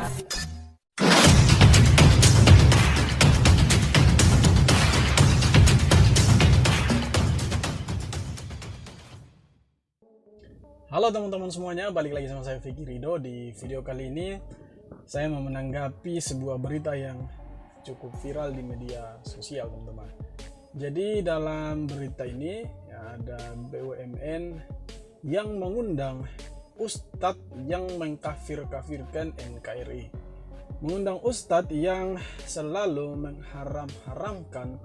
Halo teman-teman semuanya, balik lagi sama saya Vicky Rido. Di video kali ini saya mau menanggapi sebuah berita yang cukup viral di media sosial, teman-teman. Jadi dalam berita ini ya, ada BUMN yang mengundang ustadz yang mengkafir-kafirkan NKRI, mengundang ustadz yang selalu mengharam-haramkan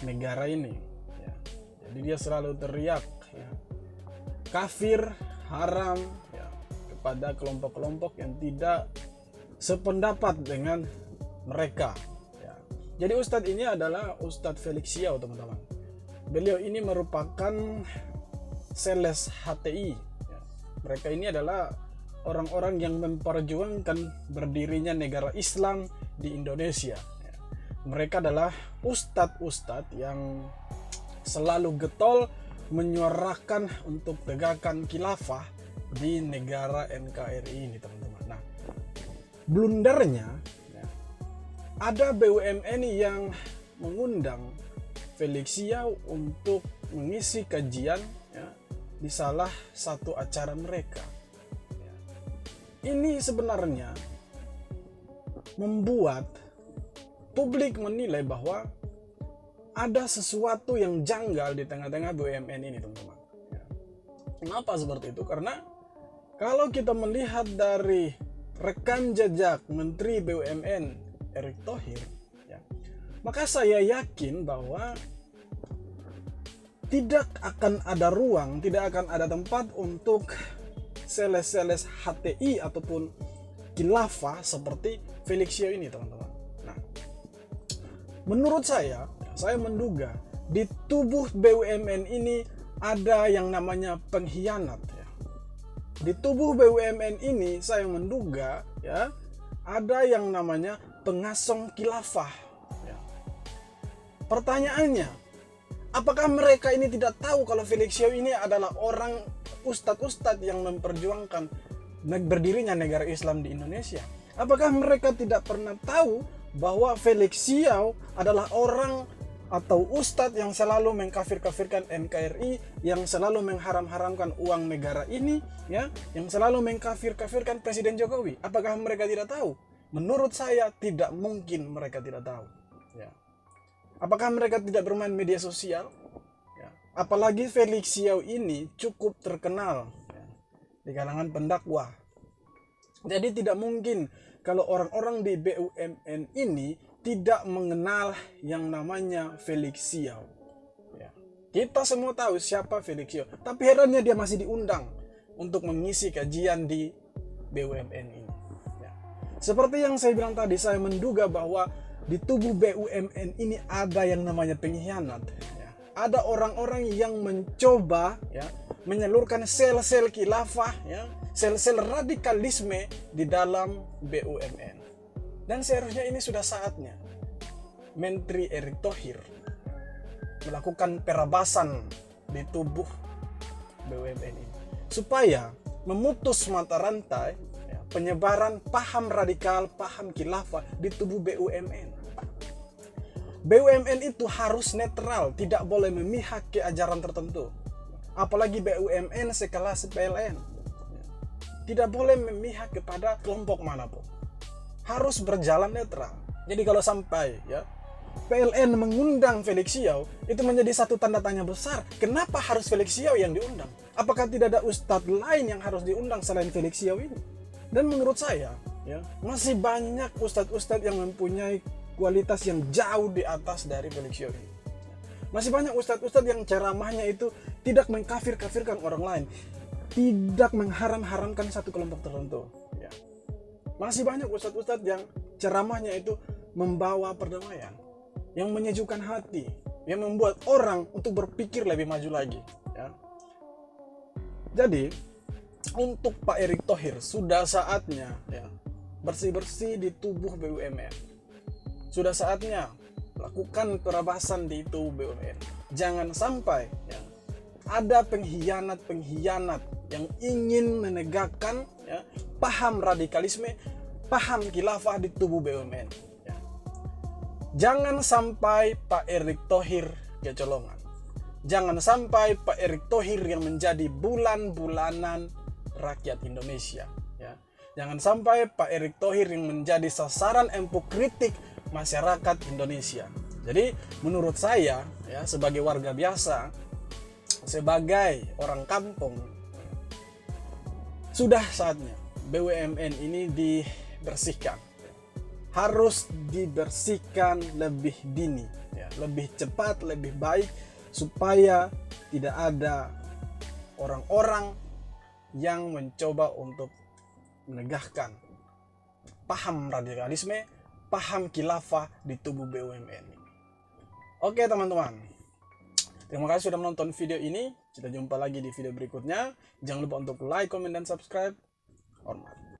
negara ini ya. Jadi dia selalu teriak ya, kafir, haram ya, kepada kelompok-kelompok yang tidak sependapat dengan mereka ya. Jadi ustadz ini adalah Ustadz Felix Xiao, teman-teman. Beliau ini merupakan sales HTI ya. Mereka ini adalah orang-orang yang memperjuangkan berdirinya negara Islam di Indonesia ya. Mereka adalah ustadz-ustadz yang selalu getol menyuarakan untuk tegakkan khilafah di negara NKRI ini, teman-teman. Nah, blundernya ya, ada BUMN yang mengundang Felix Xiao untuk mengisi kajian ya, di salah satu acara mereka ya. Ini sebenarnya membuat publik menilai bahwa ada sesuatu yang janggal di tengah-tengah BUMN ini, teman-teman. Kenapa seperti itu? Karena kalau kita melihat dari rekam jejak Menteri BUMN Erick Thohir, ya, maka saya yakin bahwa tidak akan ada ruang, tidak akan ada tempat untuk sales-sales HTI ataupun khilafah seperti Felix Xiao ini, teman-teman. Nah, menurut saya menduga di tubuh BUMN ini ada yang namanya pengkhianat ya. Di tubuh BUMN ini saya menduga ya, ada yang namanya pengasong khilafah ya. Pertanyaannya, apakah mereka ini tidak tahu kalau Felix Xiao ini adalah orang ustadz-ustadz yang memperjuangkan berdirinya negara Islam di Indonesia? Apakah mereka tidak pernah tahu bahwa Felix Xiao adalah orang atau ustadz yang selalu mengkafir-kafirkan NKRI, yang selalu mengharam-haramkan uang negara ini ya, yang selalu mengkafir-kafirkan Presiden Jokowi? Apakah mereka tidak tahu? Menurut saya tidak mungkin mereka tidak tahu ya. Apakah mereka tidak bermain media sosial ya? Apalagi Felix Xiao ini cukup terkenal ya, di kalangan pendakwah. Jadi tidak mungkin kalau orang-orang di BUMN ini tidak mengenal yang namanya Felix Xiao ya. Kita semua tahu siapa Felix Xiao, tapi herannya dia masih diundang untuk mengisi kajian di BUMN ini ya. Seperti yang saya bilang tadi, saya menduga bahwa di tubuh BUMN ini ada yang namanya pengkhianat ya. Ada orang-orang yang mencoba ya, menyalurkan sel-sel khilafah ya, sel-sel radikalisme di dalam BUMN. Dan seharusnya ini sudah saatnya Menteri Erick Thohir melakukan perabasan di tubuh BUMN ini supaya memutus mata rantai ya, penyebaran paham radikal, paham khilafah di tubuh BUMN. BUMN itu harus netral, tidak boleh memihak ke ajaran tertentu. Apalagi BUMN sekelas PLN. Tidak boleh memihak kepada kelompok manapun. Harus berjalan netral. Jadi kalau sampai ya PLN mengundang Felix Xiao, itu menjadi satu tanda tanya besar. Kenapa harus Felix Xiao yang diundang? Apakah tidak ada ustadz lain yang harus diundang selain Felix Xiao ini? Dan menurut saya ya, masih banyak ustadz-ustadz yang mempunyai kualitas yang jauh di atas dari Felix Xiao ini. Masih banyak ustadz-ustadz yang ceramahnya itu tidak mengkafir-kafirkan orang lain, tidak mengharam-haramkan satu kelompok tertentu ya. Masih banyak ustadz-ustadz yang ceramahnya itu membawa perdamaian, yang menyejukkan hati, yang membuat orang untuk berpikir lebih maju lagi ya. Jadi untuk Pak Erick Thohir sudah saatnya ya, bersih-bersih di tubuh BUMN. Sudah saatnya lakukan perabasan di tubuh BUMN. Jangan sampai ya, ada pengkhianat-pengkhianat yang ingin menegakkan ya, paham radikalisme paham khilafah di tubuh BUMN. Ya. Jangan sampai Pak Erick Thohir kecolongan. Jangan sampai Pak Erick Thohir yang menjadi bulan-bulanan rakyat Indonesia. Ya. Jangan sampai Pak Erick Thohir yang menjadi sasaran empuk kritik masyarakat Indonesia. Jadi menurut saya, ya, sebagai warga biasa, sebagai orang kampung, sudah saatnya BUMN ini dibersihkan. Harus dibersihkan lebih dini, ya, lebih cepat, lebih baik, supaya tidak ada orang-orang yang mencoba untuk menegakkan paham radikalisme, paham khilafah di tubuh BUMN. Oke teman-teman, terima kasih sudah menonton video ini. Kita jumpa lagi di video berikutnya. Jangan lupa untuk like, comment, dan subscribe. Hormat.